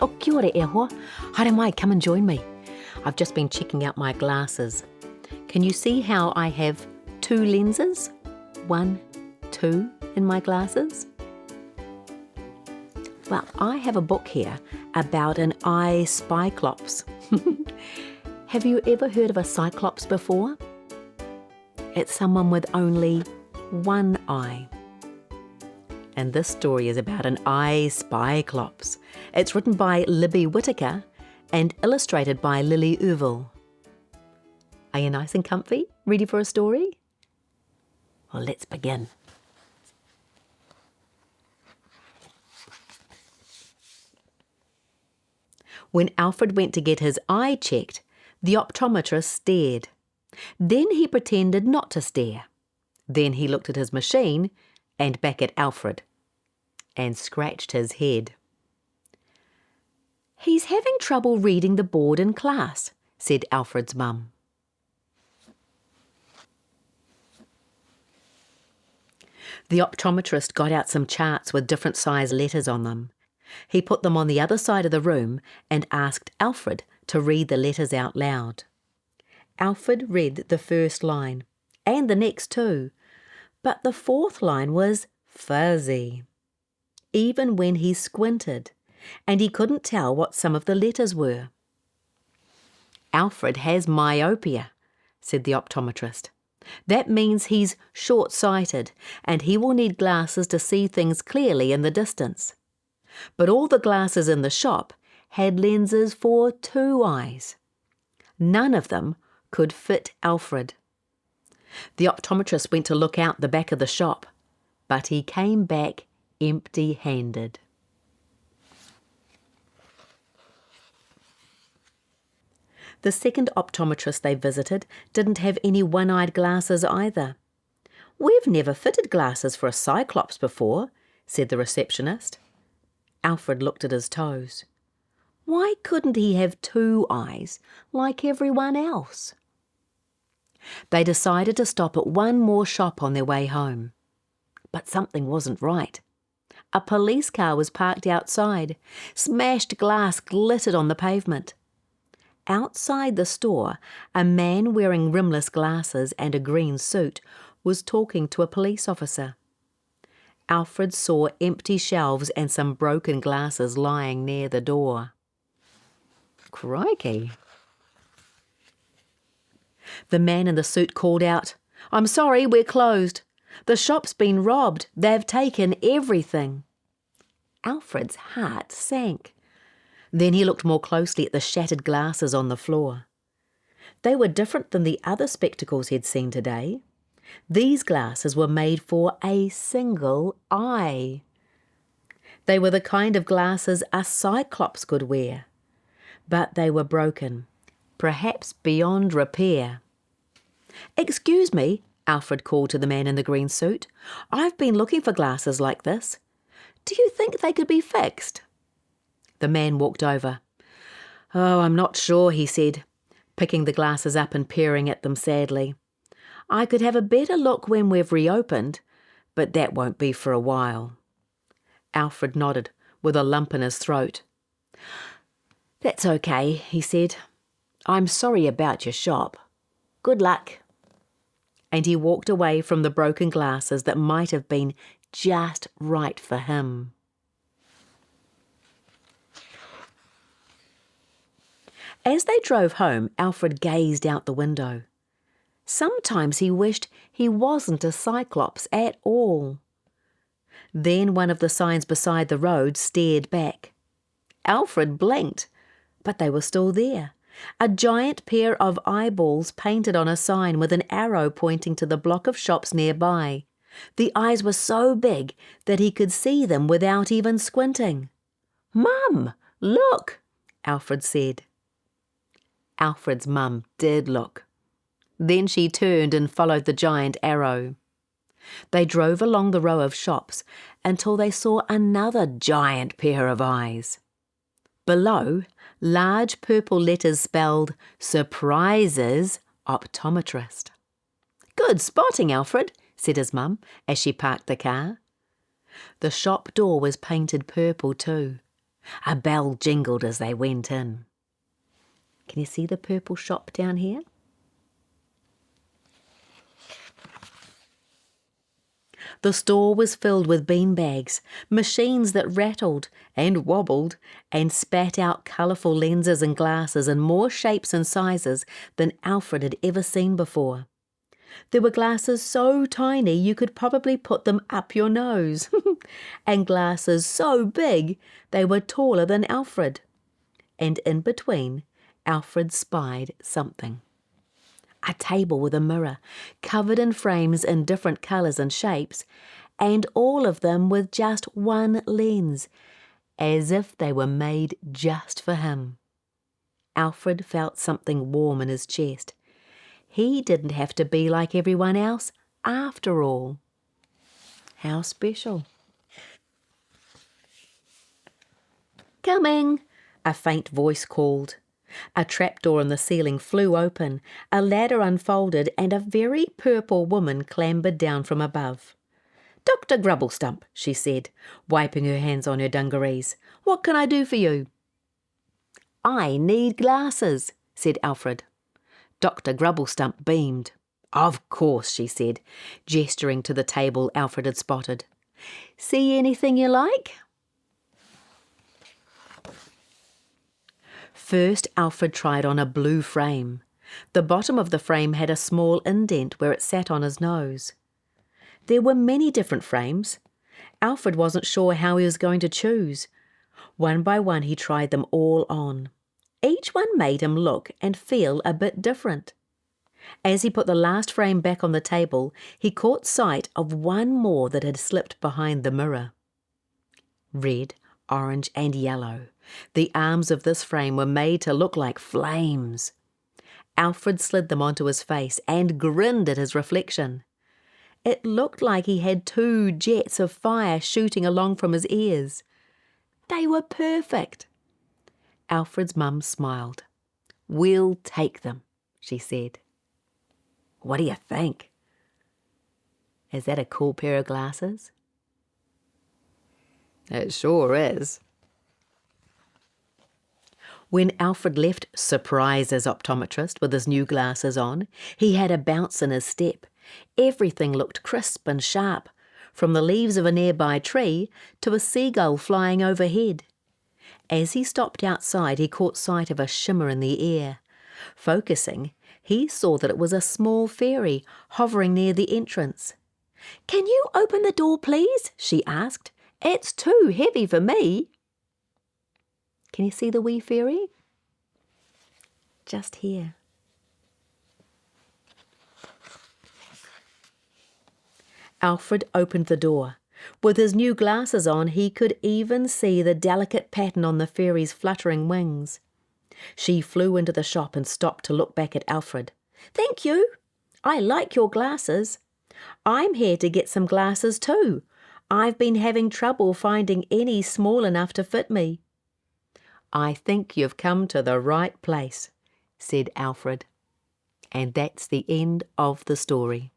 Oh, kia ora e hoa. Haere mai, come and join me. I've just been checking out my glasses. Can you see how I have 2 lenses? 1, 2 in my glasses? Well, I have a book here about an eye Spyclops. Have you ever heard of a Cyclops before? It's someone with only 1 eye. And this story is about an eye Spyclops. It's written by Libby Whittaker and illustrated by Uivel. Are you nice and comfy? Ready for a story? Well, let's begin. When Alfred went to get his eye checked, the optometrist stared. Then he pretended not to stare. Then he looked at his machine and back at Alfred and scratched his head. "He's having trouble reading the board in class," said Alfred's mum. The optometrist got out some charts with different size letters on them. He put them on the other side of the room and asked Alfred to read the letters out loud. Alfred read the first line, and the next too, but the 4th line was fuzzy, even when he squinted, and he couldn't tell what some of the letters were. "Alfred has myopia," said the optometrist. "That means he's short-sighted, and he will need glasses to see things clearly in the distance. But all the glasses in the shop had lenses for 2 eyes. None of them could fit Alfred." The optometrist went to look out the back of the shop, but he came back empty-handed. The second optometrist they visited didn't have any one-eyed glasses either. "We've never fitted glasses for a Cyclops before," said the receptionist. Alfred looked at his toes. Why couldn't he have 2 eyes like everyone else? They decided to stop at one more shop on their way home. But something wasn't right. A police car was parked outside. Smashed glass glittered on the pavement. Outside the store, a man wearing rimless glasses and a green suit was talking to a police officer. Alfred saw empty shelves and some broken glasses lying near the door. Crikey! The man in the suit called out, "I'm sorry, we're closed. The shop's been robbed. They've taken everything." Alfred's heart sank. Then he looked more closely at the shattered glasses on the floor. They were different than the other spectacles he'd seen today. These glasses were made for a single eye. They were the kind of glasses a Cyclops could wear. But they were broken, perhaps beyond repair. "Excuse me," Alfred called to the man in the green suit. "I've been looking for glasses like this. Do you think they could be fixed?" The man walked over. "Oh, I'm not sure," he said, picking the glasses up and peering at them sadly. "I could have a better look when we've reopened, but that won't be for a while." Alfred nodded, with a lump in his throat. "That's okay," he said. "I'm sorry about your shop. Good luck." And he walked away from the broken glasses that might have been just right for him. As they drove home, Alfred gazed out the window. Sometimes he wished he wasn't a Cyclops at all. Then one of the signs beside the road stared back. Alfred blinked, but they were still there. A giant pair of eyeballs painted on a sign with an arrow pointing to the block of shops nearby. The eyes were so big that he could see them without even squinting. "Mum, look," Alfred said. Alfred's mum did look. Then she turned and followed the giant arrow. They drove along the row of shops until they saw another giant pair of eyes. Below, large purple letters spelled "Surprises Optometrist." "Good spotting, Alfred," said his mum as she parked the car. The shop door was painted purple too. A bell jingled as they went in. Can you see the purple shop down here? The store was filled with beanbags, machines that rattled and wobbled and spat out colourful lenses and glasses in more shapes and sizes than Alfred had ever seen before. There were glasses so tiny you could probably put them up your nose, and glasses so big they were taller than Alfred. And in between, Alfred spied something. A table with a mirror, covered in frames in different colours and shapes, and all of them with just one lens, as if they were made just for him. Alfred felt something warm in his chest. He didn't have to be like everyone else after all. How special. "Coming," a faint voice called. A trapdoor in the ceiling flew open, a ladder unfolded, and a very purple woman clambered down from above. "Dr. Grubblestump," she said, wiping her hands on her dungarees. "What can I do for you?" "I need glasses," said Alfred. Dr. Grubblestump beamed. "Of course," she said, gesturing to the table Alfred had spotted. "See anything you like?" First, Alfred tried on a blue frame. The bottom of the frame had a small indent where it sat on his nose. There were many different frames. Alfred wasn't sure how he was going to choose. One by one he tried them all on. Each one made him look and feel a bit different. As he put the last frame back on the table, he caught sight of one more that had slipped behind the mirror. Red, orange and yellow. The arms of this frame were made to look like flames. Alfred slid them onto his face and grinned at his reflection. It looked like he had 2 jets of fire shooting along from his ears. They were perfect. Alfred's mum smiled. "We'll take them," she said. "What do you think? Is that a cool pair of glasses?" "It sure is." When Alfred left surprise as optometrist with his new glasses on, he had a bounce in his step. Everything looked crisp and sharp, from the leaves of a nearby tree to a seagull flying overhead. As he stopped outside, he caught sight of a shimmer in the air. Focusing, he saw that it was a small fairy hovering near the entrance. "Can you open the door, please?" she asked. "It's too heavy for me." Can you see the wee fairy? Just here. Alfred opened the door. With his new glasses on, he could even see the delicate pattern on the fairy's fluttering wings. She flew into the shop and stopped to look back at Alfred. "Thank you. I like your glasses. I'm here to get some glasses too. I've been having trouble finding any small enough to fit me." "I think you've come to the right place," said Alfred. And that's the end of the story.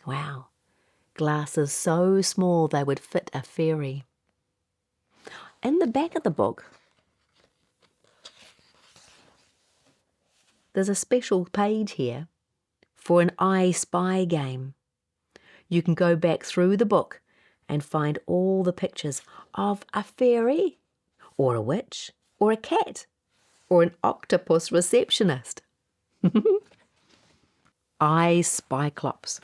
Wow, glasses so small they would fit a fairy. In the back of the book, there's a special page here for an I Spy game. You can go back through the book and find all the pictures of a fairy, or a witch, or a cat, or an octopus receptionist. I Spyclops.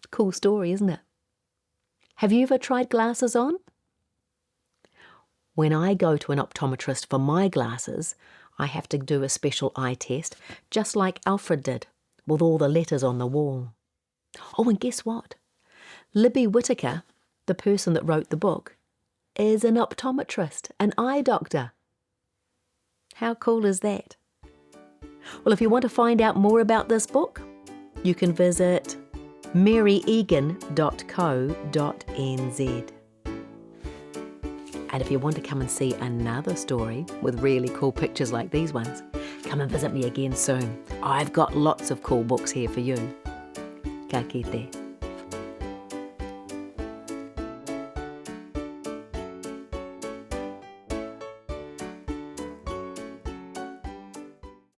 Cool story, isn't it? Have you ever tried glasses on? When I go to an optometrist for my glasses, I have to do a special eye test, just like Alfred did, with all the letters on the wall. Oh, and guess what? Libby Whittaker, the person that wrote the book, is an optometrist, an eye doctor. How cool is that? Well, if you want to find out more about this book, you can visit maryegan.co.nz. And if you want to come and see another story with really cool pictures like these ones, come and visit me again soon. I've got lots of cool books here for you. Ka kite.